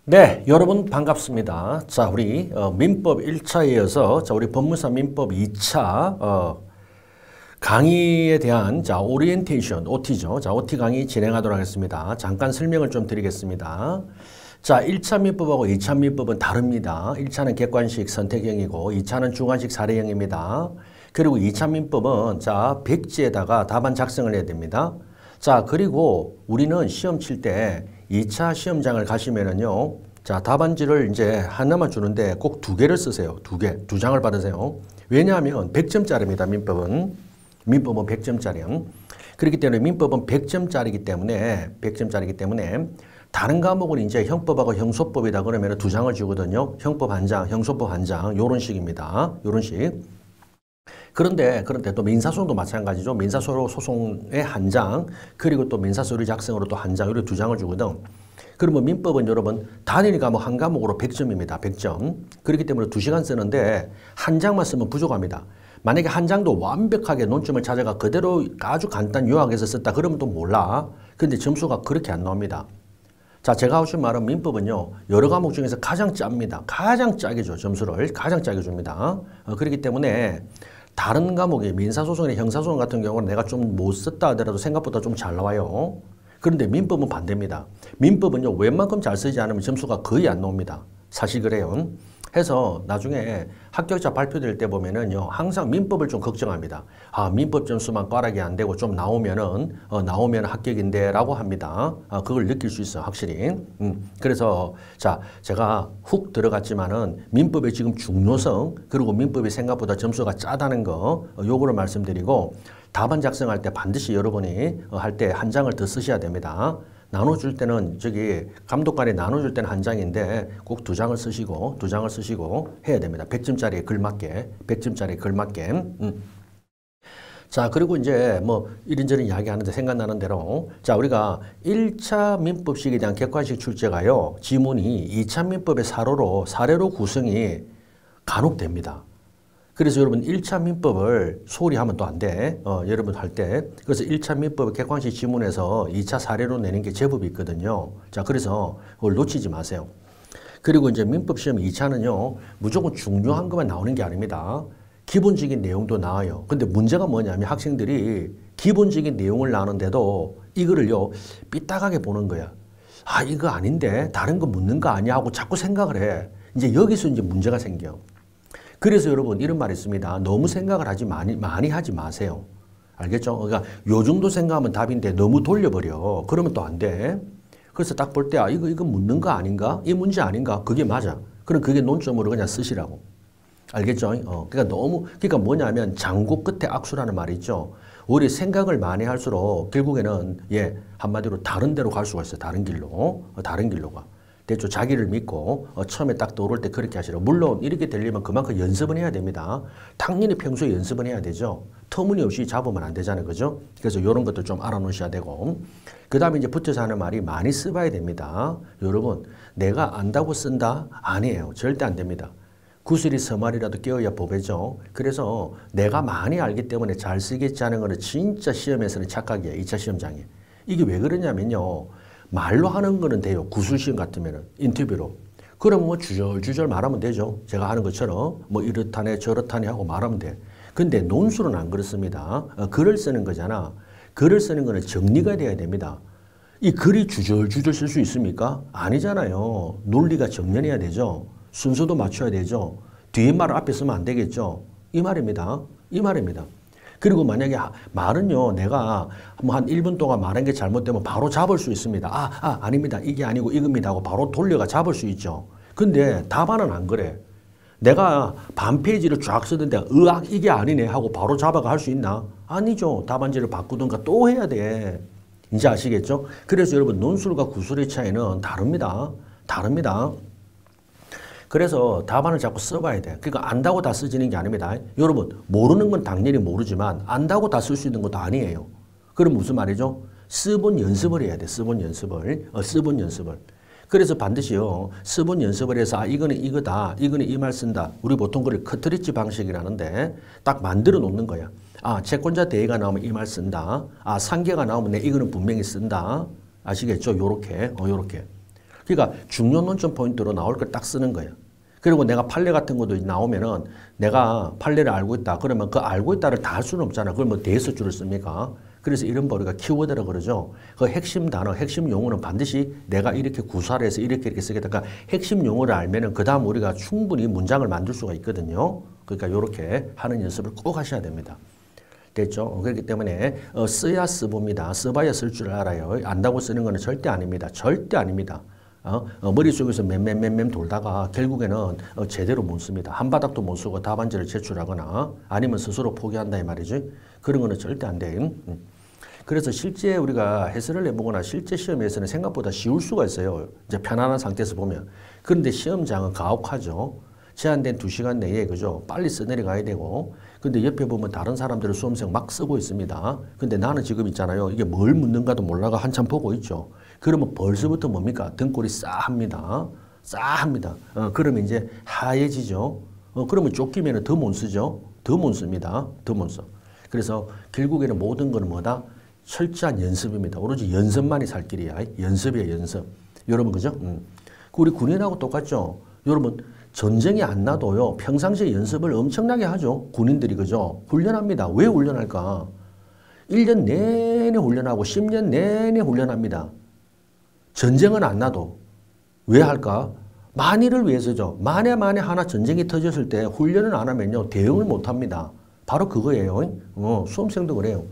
네, 여러분 반갑습니다. 자, 우리 민법 1차에 이어서 우리 법무사 민법 2차 강의에 대한 오리엔테이션, OT죠. OT 강의 진행하도록 하겠습니다. 잠깐 설명을 좀 드리겠습니다. 자, 1차 민법하고 2차 민법은 다릅니다. 1차는 객관식 선택형이고 2차는 주관식 사례형입니다. 그리고 2차 민법은 백지에다가 답안 작성을 해야 됩니다. 자, 그리고 우리는 시험 칠 때 2차 시험장을 가시면은요. 자, 답안지를 이제 하나만 주는데 꼭 2개를 쓰세요. 2개, 2장을 받으세요. 왜냐하면 100점짜리입니다. 민법은 100점짜리요. 그렇기 때문에 민법은 100점짜리이기 때문에 다른 과목은 이제 형법하고 형소법이다 그러면 2장을 주거든요. 형법 한 장, 형소법 한 장, 요런 식입니다. 요런 식. 그런데 또 민사소송도 마찬가지죠. 민사소송의 한 장, 그리고 또 민사서류 작성으로 또 한 장, 이렇게 2장을 주거든. 그러면 민법은 여러분 단일 과목 한 과목으로 100점입니다. 100점. 그렇기 때문에 2시간 쓰는데 한 장만 쓰면 부족합니다. 만약에 한 장도 완벽하게 논점을 찾아가 그대로 아주 간단 요약해서 썼다 그러면 또 몰라. 근데 점수가 그렇게 안 나옵니다. 자, 제가 하신 말은 민법은요, 여러 과목 중에서 가장 짭니다. 가장 짜게 줘, 점수를. 가장 짜게 줍니다. 그렇기 때문에 다른 과목이 민사소송이나 형사소송 같은 경우는 내가 좀 못 썼다 하더라도 생각보다 좀 잘 나와요. 그런데 민법은 반대입니다. 민법은요, 웬만큼 잘 쓰지 않으면 점수가 거의 안 나옵니다. 사실 그래요. 해서 나중에 합격자 발표될 때 보면은요, 항상 민법을 좀 걱정합니다. 아, 민법 점수만 꽈락이 안 되고 좀 나오면 합격인데 라고 합니다. 그걸 느낄 수 있어, 확실히. 그래서 자, 제가 훅 들어갔지만은 민법의 지금 중요성, 그리고 민법이 생각보다 점수가 짜다는 거, 요거를 말씀드리고, 답안 작성할 때 반드시 여러분이 할 때 한 장을 더 쓰셔야 됩니다. 나눠줄 때는 감독관이 나눠줄 때는 한 장인데 꼭 2장을 쓰시고 해야 됩니다. 100점짜리에 걸맞게. 자, 그리고 이제 뭐 이런저런 이야기 하는데 생각나는 대로 자, 우리가 1차 민법식에 대한 객관식 출제가요. 지문이 2차 민법의 사례로 구성이 간혹 됩니다. 그래서 여러분 1차 민법을 소홀히 하면 또 안 돼. 여러분 할 때. 그래서 1차 민법의 객관식 지문에서 2차 사례로 내는 게 제법 있거든요. 자, 그래서 그걸 놓치지 마세요. 그리고 이제 민법 시험 2차는요. 무조건 중요한 것만 나오는 게 아닙니다. 기본적인 내용도 나와요. 근데 문제가 뭐냐면 학생들이 기본적인 내용을 나오는데도 이거를요. 삐딱하게 보는 거야. 아, 이거 아닌데 다른 거 묻는 거 아니야 하고 자꾸 생각을 해. 이제 여기서 이제 문제가 생겨. 그래서 여러분 이런 말이 있습니다. 너무 생각을 많이 하지 마세요. 알겠죠? 그러니까 요 정도 생각하면 답인데 너무 돌려버려. 그러면 또 안 돼. 그래서 딱 볼 때 이거 묻는 거 아닌가? 이 문제 아닌가? 그게 맞아. 그럼 그게 논점으로 그냥 쓰시라고. 알겠죠? 그러니까 뭐냐면 장고 끝에 악수라는 말이 있죠. 우리 생각을 많이 할수록 결국에는 한마디로 다른 데로 갈 수가 있어요. 다른 길로가. 대충 자기를 믿고 처음에 딱 떠오를 때 그렇게 하시라고. 물론 이렇게 되려면 그만큼 연습은 해야 됩니다. 당연히 평소에 연습은 해야 되죠. 터무니없이 잡으면 안 되잖아요. 그죠? 그래서 이런 것도 좀 알아놓으셔야 되고. 그 다음에 이제 붙여서 하는 말이 많이 써봐야 됩니다. 여러분, 내가 안다고 쓴다? 아니에요. 절대 안 됩니다. 구슬이 서말이라도 깨어야 보배죠. 그래서 내가 많이 알기 때문에 잘 쓰겠지 하는 거는 진짜 시험에서는 착각이에요. 2차 시험장에. 이게 왜 그러냐면요. 말로 하는 거는 돼요. 구술시험 같으면은 인터뷰로. 그러면 뭐 주절주절 말하면 되죠. 제가 하는 것처럼 뭐 이렇다네 저렇다네 하고 말하면 돼. 근데 논술은 안 그렇습니다. 글을 쓰는 거잖아. 글을 쓰는 거는 정리가 돼야 됩니다. 이 글이 주절주절 쓸 수 있습니까? 아니잖아요. 논리가 정연해야 되죠. 순서도 맞춰야 되죠. 뒤에 말을 앞에 쓰면 안 되겠죠. 이 말입니다. 그리고 만약에 말은요, 내가 뭐 한 1분 동안 말한 게 잘못되면 바로 잡을 수 있습니다. 아닙니다. 이게 아니고 이겁니다 하고 바로 돌려가 잡을 수 있죠. 근데 답안은 안 그래. 내가 반 페이지를 쫙 쓰는데 이게 아니네 하고 바로 잡아가 할 수 있나? 아니죠. 답안지를 바꾸든가 또 해야 돼. 이제 아시겠죠? 그래서 여러분 논술과 구술의 차이는 다릅니다. 그래서 답안을 자꾸 써봐야 돼. 그러니까 안다고 다 쓰지는 게 아닙니다. 여러분 모르는 건 당연히 모르지만 안다고 다 쓸 수 있는 것도 아니에요. 그럼 무슨 말이죠? 써본 연습을 해야 돼. 써본 연습을. 그래서 반드시요. 써본 연습을 해서 이거는 이거다. 이거는 이 말 쓴다. 우리 보통 그걸 커트리지 방식이라는데 딱 만들어 놓는 거야. 채권자 대의가 나오면 이 말 쓴다. 상계가 나오면 이거는 분명히 쓴다. 아시겠죠? 요렇게. 그러니까 중요 논점 포인트로 나올 걸 딱 쓰는 거예요. 그리고 내가 판례 같은 것도 나오면은 내가 판례를 알고 있다. 그러면 그 알고 있다를 다 할 수는 없잖아. 그걸 뭐 대여섯 줄을 씁니까? 그래서 이런 거 우리가 키워드라고 그러죠. 그 핵심 단어, 핵심 용어는 반드시 내가 이렇게 구사를 해서 이렇게 쓰겠다. 그러니까 핵심 용어를 알면은 그 다음 우리가 충분히 문장을 만들 수가 있거든요. 그러니까 이렇게 하는 연습을 꼭 하셔야 됩니다. 됐죠? 그렇기 때문에 써야 써봅니다. 써봐야 쓸 줄 알아요. 안다고 쓰는 거는 절대 아닙니다. 절대 아닙니다. 머릿속에서 맴 돌다가 결국에는 제대로 못 씁니다. 한 바닥도 못 쓰고 답안지를 제출하거나 아니면 스스로 포기한다 이 말이지. 그런 거는 절대 안 돼. 그래서 실제 우리가 해설을 해보거나 실제 시험에서는 생각보다 쉬울 수가 있어요. 이제 편안한 상태에서 보면. 그런데 시험장은 가혹하죠. 제한된 2시간 내에 그죠? 빨리 써내려가야 되고. 근데 옆에 보면 다른 사람들은 수험생 막 쓰고 있습니다. 근데 나는 지금 있잖아요. 이게 뭘 묻는가도 몰라가 한참 보고 있죠. 그러면 벌써부터 뭡니까? 등골이 싸합니다. 싸합니다. 그러면 이제 하얘지죠. 그러면 쫓기면 더 못 쓰죠. 더 못 씁니다. 더 못 써. 그래서 결국에는 모든 건 뭐다? 철저한 연습입니다. 오로지 연습만이 살 길이야. 연습이에요, 연습. 여러분, 그죠? 우리 군인하고 똑같죠? 여러분, 전쟁이 안 나도요, 평상시에 연습을 엄청나게 하죠. 군인들이, 그죠? 훈련합니다. 왜 훈련할까? 1년 내내 훈련하고 10년 내내 훈련합니다. 전쟁은 안 나도. 왜 할까? 만일을 위해서죠. 만에 하나 전쟁이 터졌을 때 훈련을 안 하면요, 대응을 못 합니다. 바로 그거예요. 수험생도 그래요.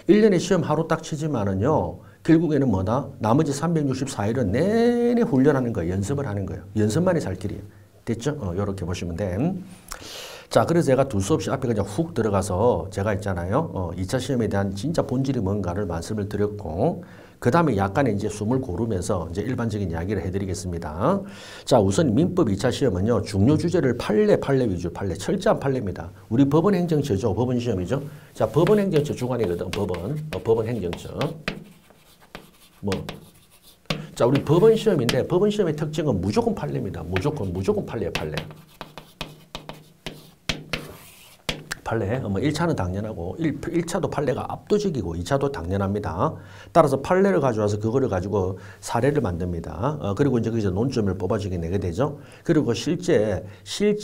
1년에 시험 하루 딱 치지만은요, 결국에는 뭐다? 나머지 364일은 내내 훈련하는 거예요. 연습을 하는 거예요. 연습만이 살 길이에요. 됐죠? 이렇게 보시면 돼. 자, 그래서 제가 둘 수 없이 앞에 그냥 훅 들어가서 제가 있잖아요. 2차 시험에 대한 진짜 본질이 뭔가를 말씀을 드렸고, 그 다음에 약간의 이제 숨을 고르면서 이제 일반적인 이야기를 해드리겠습니다. 자, 우선 민법 2차 시험은요, 중요 주제를 판례 위주, 철저한 판례입니다. 우리 법원 행정처죠. 법원 시험이죠. 자, 법원 행정처 주관이거든. 법원 행정처. 자, 우리 법원 시험인데, 법원 시험의 특징은 무조건 판례입니다. 무조건 판례. 판례. 1차는 당연하고 1차도 판례가 압도적이고 2차도 당연합니다. 따라서 판례를 가져와서 그거를 가지고 사례를 만듭니다. 그리고 이제 거기서 논점을 뽑아주게 내게 되죠. 그리고 실제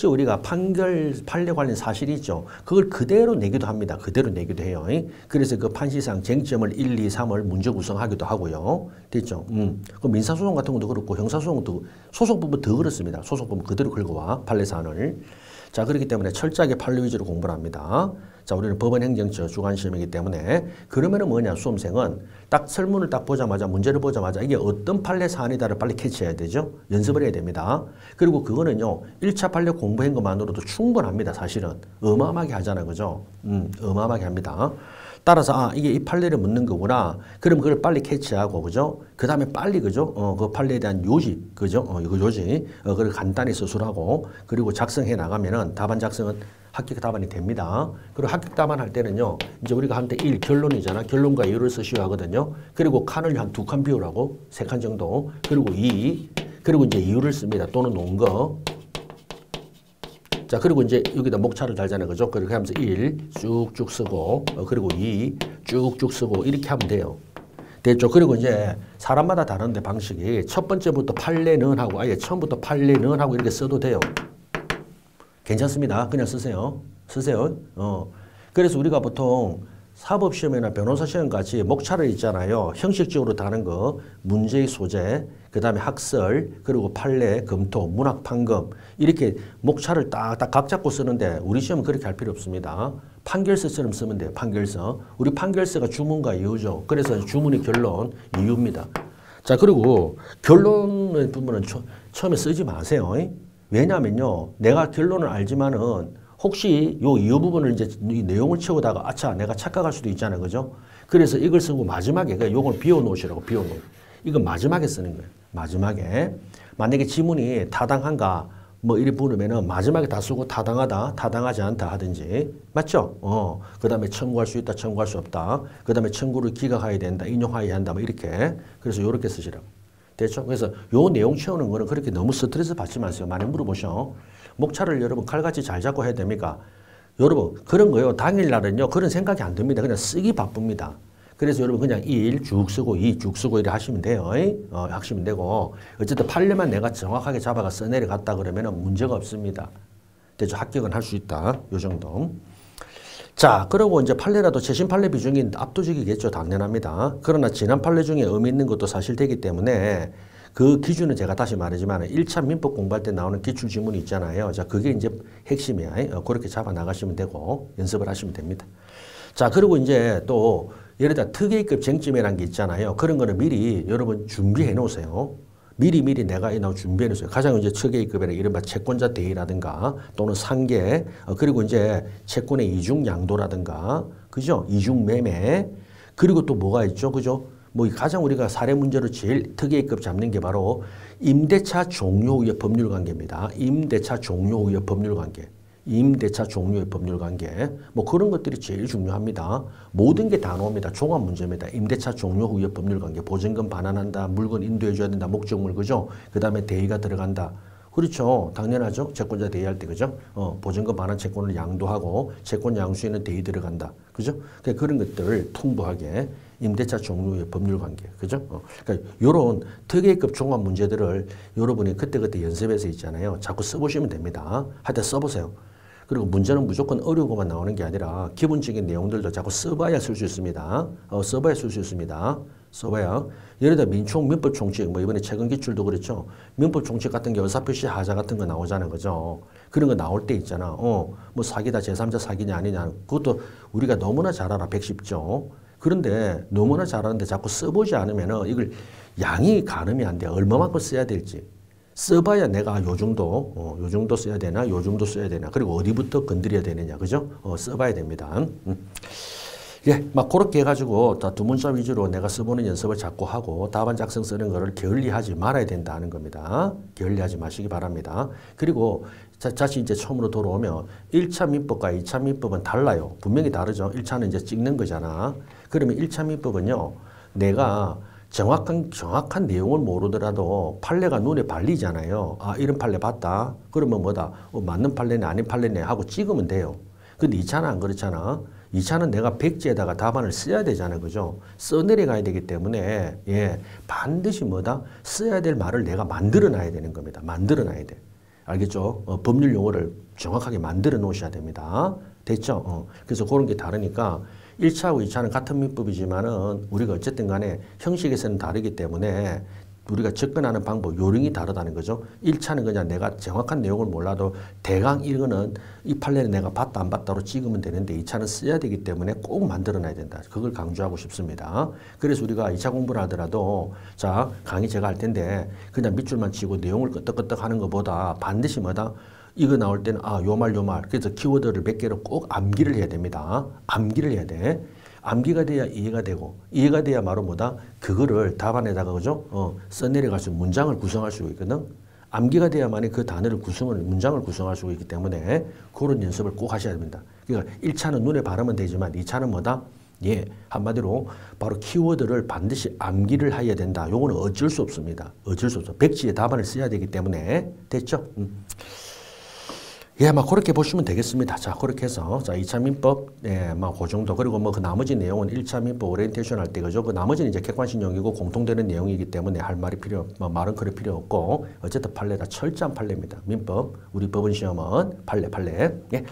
우리가 판례 관련 사실이 있죠. 그걸 그대로 내기도 합니다. 그대로 내기도 해요. 그래서 그 판시상 쟁점을 1, 2, 3을 문제 구성하기도 하고요. 됐죠? 그 민사소송 같은 것도 그렇고 형사소송도 소송법은 더 그렇습니다. 소송법은 그대로 긁어와 판례 사안을. 자, 그렇기 때문에 철저하게 판례 위주로 공부를 합니다. 자, 우리는 법원 행정처 주관시험이기 때문에 그러면은 뭐냐, 수험생은 딱 설문을 딱 보자마자, 문제를 보자마자 이게 어떤 판례 사안이다를 빨리 캐치해야 되죠. 연습을 해야 됩니다. 그리고 그거는요, 1차 판례 공부한 것만으로도 충분합니다. 사실은. 어마어마하게 하잖아요. 그죠? 어마어마하게 합니다. 따라서 이게 이 판례를 묻는 거구나. 그럼 그걸 빨리 캐치하고, 그죠? 그 다음에 빨리, 그죠? 그 판례에 대한 요지, 그죠? 이거 요지, 그걸 간단히 서술하고, 그리고 작성해 나가면은 답안 작성은 합격 답안이 됩니다. 그리고 합격 답안 할 때는요, 이제 우리가 한때 1 결론이잖아. 결론과 이유를 쓰시오 하거든요. 그리고 칸을 한 2칸 비우라고, 3칸 정도. 그리고 2, 그리고 이제 이유를 씁니다. 또는 놓은 거. 자, 그리고 이제 여기다 목차를 달잖아요. 그죠? 그렇게 하면서 1 쭉쭉 쓰고, 그리고 2 쭉쭉 쓰고, 이렇게 하면 돼요. 됐죠? 그리고 이제 사람마다 다른데 방식이 첫 번째부터 판례는 하고, 아예 처음부터 판례는 하고 이렇게 써도 돼요. 괜찮습니다. 그냥 쓰세요. 그래서 우리가 보통 사법시험이나 변호사시험 같이 목차를 있잖아요. 형식적으로 다는 거, 문제의 소재, 그 다음에 학설, 그리고 판례, 검토, 문학, 판검 이렇게 목차를 딱딱 각 잡고 쓰는데 우리 시험은 그렇게 할 필요 없습니다. 판결서처럼 쓰면 돼요. 판결서. 우리 판결서가 주문과 이유죠. 그래서 주문이 결론, 이유입니다. 자, 그리고 결론의 부분은 처음에 쓰지 마세요. 왜냐면요, 내가 결론을 알지만은 혹시 요 이유 부분을 이제 이 내용을 채우다가 아차 내가 착각할 수도 있잖아요. 그죠? 그래서 이걸 쓰고 마지막에 요걸 비워놓으시라고 비워놓으. 이거 마지막에 쓰는 거예요. 마지막에. 만약에 지문이 타당한가 뭐 이리 부르면은 마지막에 다 쓰고 타당하다, 타당하지 않다 하든지. 맞죠? 그 다음에 청구할 수 있다, 청구할 수 없다. 그 다음에 청구를 기각해야 된다, 인용해야 한다. 뭐 이렇게. 그래서 요렇게 쓰시라고. 됐죠? 그래서 요 내용 채우는 거는 그렇게 너무 스트레스 받지 마세요. 많이 물어보셔. 목차를 여러분 칼같이 잘 잡고 해야 됩니까? 여러분 그런 거요. 당일날은요. 그런 생각이 안 듭니다. 그냥 쓰기 바쁩니다. 그래서 여러분 그냥 1 쭉 쓰고 2 쭉 쓰고 이래 하시면 돼요. 하시면 되고 어쨌든 판례만 내가 정확하게 잡아가 써내려갔다 그러면 문제가 없습니다. 대충 합격은 할 수 있다. 요 정도. 자, 그리고 이제 판례라도 최신 판례 비중이 압도적이겠죠. 당연합니다. 그러나 지난 판례 중에 의미 있는 것도 사실되기 때문에 그 기준은 제가 다시 말하지만 1차 민법 공부할 때 나오는 기출 지문이 있잖아요. 자, 그게 이제 핵심이야. 그렇게 잡아 나가시면 되고 연습을 하시면 됩니다. 자, 그리고 이제 또 예를 들어 특혜급 쟁점이라는 게 있잖아요. 그런 거는 미리 여러분 준비해 놓으세요. 미리 내가 이나 준비해 놓으세요. 가장 이제 특혜급이라 이른바 채권자 대의라든가 또는 상계 그리고 이제 채권의 이중 양도라든가 그죠? 이중 매매 그리고 또 뭐가 있죠? 그죠? 뭐 가장 우리가 사례 문제로 제일 특혜급 잡는 게 바로 임대차 종료 후의 법률 관계입니다. 임대차 종료 후의 법률 관계. 임대차 종료의 법률 관계 뭐 그런 것들이 제일 중요합니다. 모든 게 다 나옵니다. 종합 문제입니다. 임대차 종료 후의 법률 관계 보증금 반환한다. 물건 인도해 줘야 된다. 목적물 그죠? 그 다음에 대의가 들어간다. 그렇죠. 당연하죠. 채권자 대의할 때 그죠? 보증금 반환 채권을 양도하고 채권 양수에는 대의 들어간다. 그죠? 그런 것들을 풍부하게 임대차 종료의 법률 관계. 그죠? 그러니까 요런 특혜급 종합 문제들을 여러분이 그때그때 연습해서 있잖아요. 자꾸 써보시면 됩니다. 하여튼 써보세요. 그리고 문제는 무조건 어려우고만 나오는 게 아니라 기본적인 내용들도 자꾸 써봐야 쓸 수 있습니다. 써봐야 쓸 수 있습니다. 써봐야. 예를 들어 민총, 민법 총칙, 뭐 이번에 최근 기출도 그렇죠. 민법 총칙 같은 게 의사표시 하자 같은 거 나오잖아요. 그죠? 그런 거 나올 때 있잖아. 뭐 사기다, 제3자 사기냐 아니냐. 그것도 우리가 너무나 잘 알아. 110조. 그런데 너무나 잘 아는데 자꾸 써보지 않으면 이걸 양이 가늠이 안 돼. 얼마만큼 써야 될지. 써봐야 내가 요 정도 써야 되나, 요 정도 써야 되나, 그리고 어디부터 건드려야 되느냐, 그죠? 써봐야 됩니다. 예, 막 그렇게 해가지고 두 문자 위주로 내가 써보는 연습을 자꾸 하고 답안 작성 쓰는 거를 게을리하지 말아야 된다는 겁니다. 게을리하지 마시기 바랍니다. 그리고 다시 이제 처음으로 돌아오면 1차 민법과 2차 민법은 달라요. 분명히 다르죠. 1차는 이제 찍는 거잖아. 그러면 1차 민법은요, 내가 정확한 내용을 모르더라도 판례가 눈에 발리잖아요. 아, 이런 판례 봤다. 그러면 뭐다? 맞는 판례네, 아닌 판례네 하고 찍으면 돼요. 근데 2차는 안 그렇잖아. 2차는 내가 백지에다가 답안을 써야 되잖아요. 그죠? 써내려가야 되기 때문에, 예, 반드시 뭐다? 써야 될 말을 내가 만들어 놔야 되는 겁니다. 만들어 놔야 돼. 알겠죠? 법률 용어를 정확하게 만들어 놓으셔야 됩니다. 됐죠? 그래서 그런 게 다르니까 1차하고 2차는 같은 민법이지만은 우리가 어쨌든 간에 형식에서는 다르기 때문에 우리가 접근하는 방법, 요령이 다르다는 거죠. 1차는 그냥 내가 정확한 내용을 몰라도 대강 이거는 이 판례는 내가 봤다 안 봤다로 찍으면 되는데 2차는 써야 되기 때문에 꼭 만들어놔야 된다. 그걸 강조하고 싶습니다. 그래서 우리가 2차 공부를 하더라도 자, 강의 제가 할 텐데 그냥 밑줄만 치고 내용을 끄떡끄떡 하는 것보다 반드시 뭐다? 이거 나올 때는 요 말. 그래서 키워드를 몇 개를 꼭 암기를 해야 됩니다. 암기를 해야 돼. 암기가 돼야 이해가 되고 이해가 돼야 바로 뭐다? 그거를 답안에다가 그죠? 써내려갈 수 문장을 구성할 수 있거든. 암기가 돼야만이 그 단어를 문장을 구성할 수 있기 때문에 그런 연습을 꼭 하셔야 됩니다. 그러니까 1차는 눈에 바르면 되지만 2차는 뭐다? 예, 한마디로 바로 키워드를 반드시 암기를 해야 된다. 요거는 어쩔 수 없습니다. 어쩔 수 없어. 백지에 답안을 써야 되기 때문에 됐죠? 예, 막 그렇게 보시면 되겠습니다. 자, 그렇게 해서 자, 2차 민법 예, 그 정도. 그리고 뭐 그 나머지 내용은 1차 민법 오리엔테이션 할 때 그죠? 그 나머지는 이제 객관식용이고 공통되는 내용이기 때문에 할 말이 말은 그럴 필요 없고 어쨌든 판례다. 철저한 판례입니다. 민법. 우리 법원 시험은 판례. 예.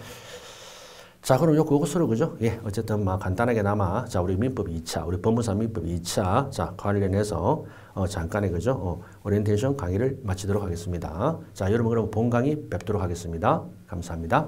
자, 그럼 그것으로 그죠? 예, 어쨌든 간단하게나마 자, 우리 민법 2차, 우리 법무사 민법 2차 자, 관련해서 잠깐의 그죠? 오리엔테이션 강의를 마치도록 하겠습니다. 자, 여러분 그럼 본 강의 뵙도록 하겠습니다. 감사합니다.